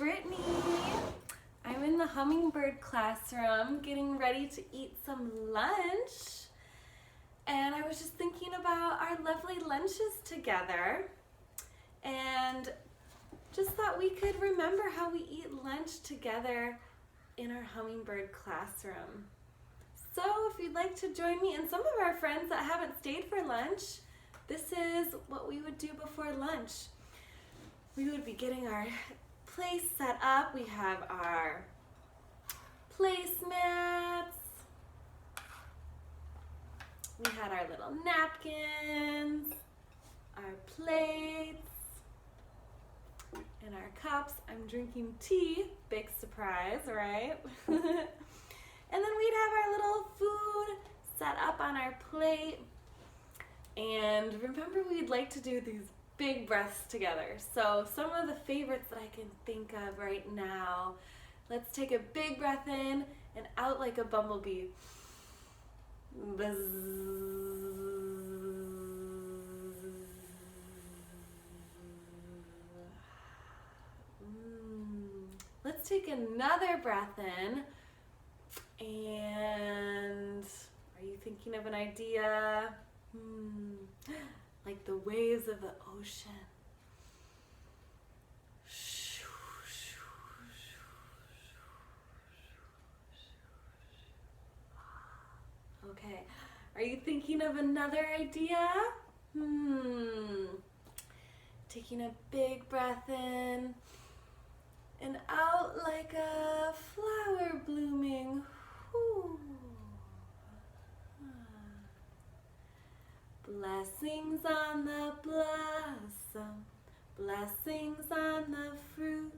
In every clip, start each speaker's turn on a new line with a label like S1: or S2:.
S1: Brittany. I'm in the Hummingbird classroom getting ready to eat some lunch. And I was just thinking about our lovely lunches together and just thought we could remember how we eat lunch together in our Hummingbird classroom. So if you'd like to join me and some of our friends that haven't stayed for lunch, this is what we would do before lunch. We would be getting our place set up. We have our placemats. We had our little napkins, our plates, and our cups. I'm drinking tea, big surprise, right? And then we'd have our little food set up on our plate. And remember, we'd like to do these big breaths together. So some of the favorites that I can think of right now. Let's take a big breath in and out like a bumblebee. Buzz. Let's take another breath in. And are you thinking of an idea? Like the waves of the ocean. Okay, are you thinking of another idea? Taking a big breath in and out like a flower blooming. Blessings on the blossom, blessings on the fruit,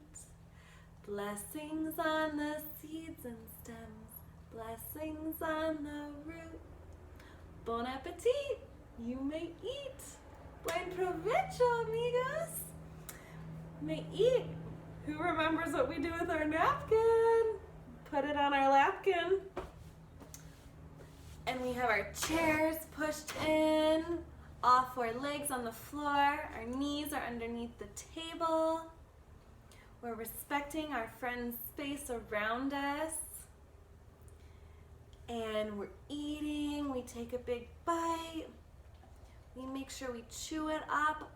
S1: blessings on the seeds and stems, blessings on the root. Bon appetit, you may eat. Buen provecho, amigos. May eat. Who remembers what we do with our napkin? Put it on our napkin. And we have our chairs pushed in, all four legs on the floor. Our knees are underneath the table. We're respecting our friends' space around us. And we're eating. We take a big bite. We make sure we chew it up.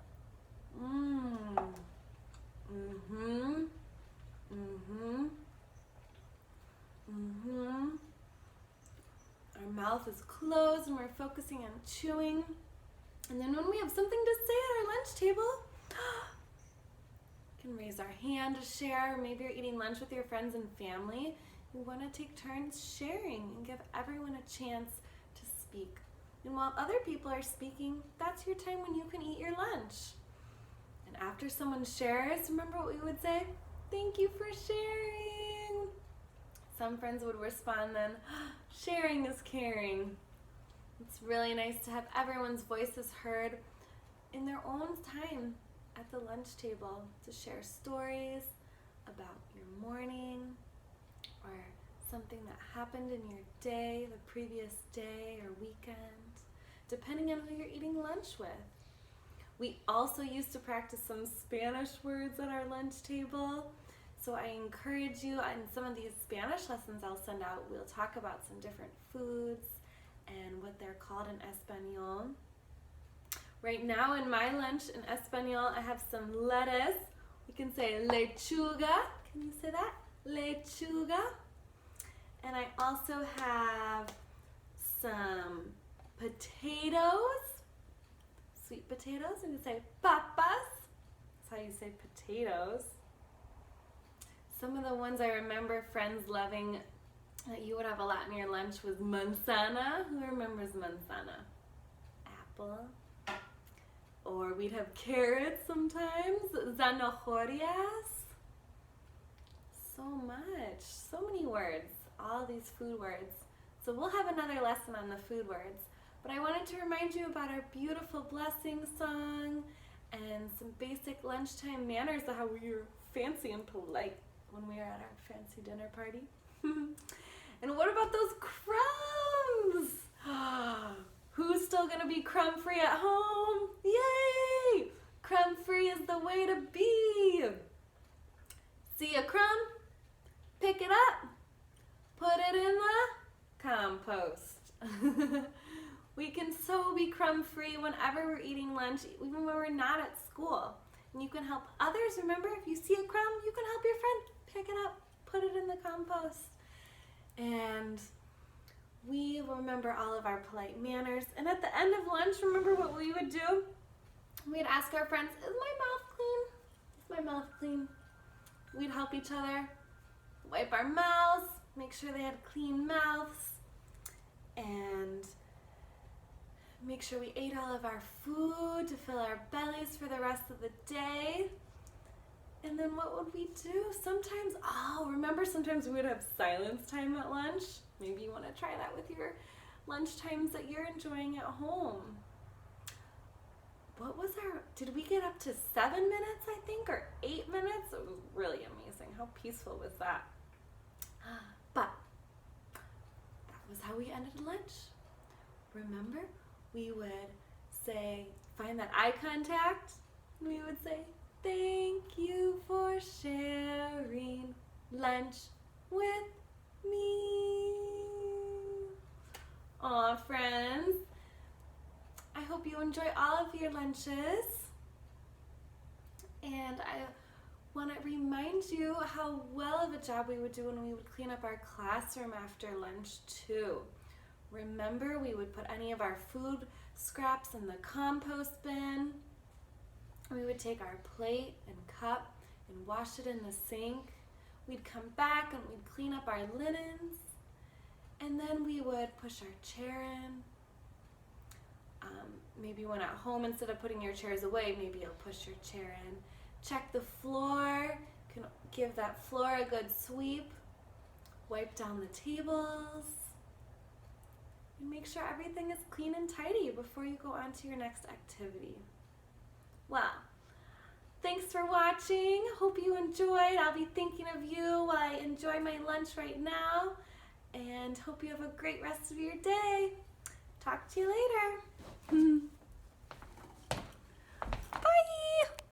S1: Our mouth is closed and we're focusing on chewing. And then when we have something to say at our lunch table, we can raise our hand to share. Maybe you're eating lunch with your friends and family. We want to take turns sharing and give everyone a chance to speak. And while other people are speaking, that's your time when you can eat your lunch. And after someone shares, remember what we would say? Thank you for sharing. Some friends would respond then, sharing is caring. It's really nice to have everyone's voices heard in their own time at the lunch table to share stories about your morning or something that happened in your day, the previous day or weekend, depending on who you're eating lunch with. We also used to practice some Spanish words at our lunch table. So I encourage you, in some of these Spanish lessons I'll send out, we'll talk about some different foods and what they're called in Espanol. Right now in my lunch in Espanol, I have some lettuce. We can say lechuga. Can you say that? Lechuga. And I also have some potatoes, sweet potatoes. We can say papas. That's how you say potatoes. Some of the ones I remember friends loving that you would have a lot in your lunch was manzana. Who remembers manzana? Apple. Or we'd have carrots sometimes. Zanahorias. So much. So many words. All these food words. So we'll have another lesson on the food words. But I wanted to remind you about our beautiful blessing song and some basic lunchtime manners of how we were fancy and polite when we were at our fancy dinner party. And what about those crumbs? Who's still gonna be crumb free at home? Yay! Crumb free is the way to be. See a crumb? Pick it up. Put it in the compost. We can so be crumb-free whenever we're eating lunch, even when we're not at school. And you can help others. Remember, if you see a crumb, you can help your friend. Pick it up, put it in the compost. And we remember all of our polite manners. And at the end of lunch, remember what we would do? We'd ask our friends, is my mouth clean? Is my mouth clean? We'd help each other wipe our mouths, make sure they had clean mouths, and make sure we ate all of our food to fill our bellies for the rest of the day. And then what would we do? Sometimes we would have silence time at lunch. Maybe you want to try that with your lunch times that you're enjoying at home. Did we get up to 7 minutes, I think, or 8 minutes? It was really amazing. How peaceful was that? But that was how we ended lunch. Remember, we would find that eye contact. We would say, thank you for sharing lunch with me. Aw, friends. I hope you enjoy all of your lunches. And I want to remind you how well of a job we would do when we would clean up our classroom after lunch too. Remember, we would put any of our food scraps in the compost bin. We would take our plate and cup and wash it in the sink. We'd come back and we'd clean up our linens. And then we would push our chair in. Maybe when at home, instead of putting your chairs away, maybe you'll push your chair in. Check the floor. You can give that floor a good sweep. Wipe down the tables. And make sure everything is clean and tidy before you go on to your next activity. Well, thanks for watching. Hope you enjoyed. I'll be thinking of you while I enjoy my lunch right now. And hope you have a great rest of your day. Talk to you later.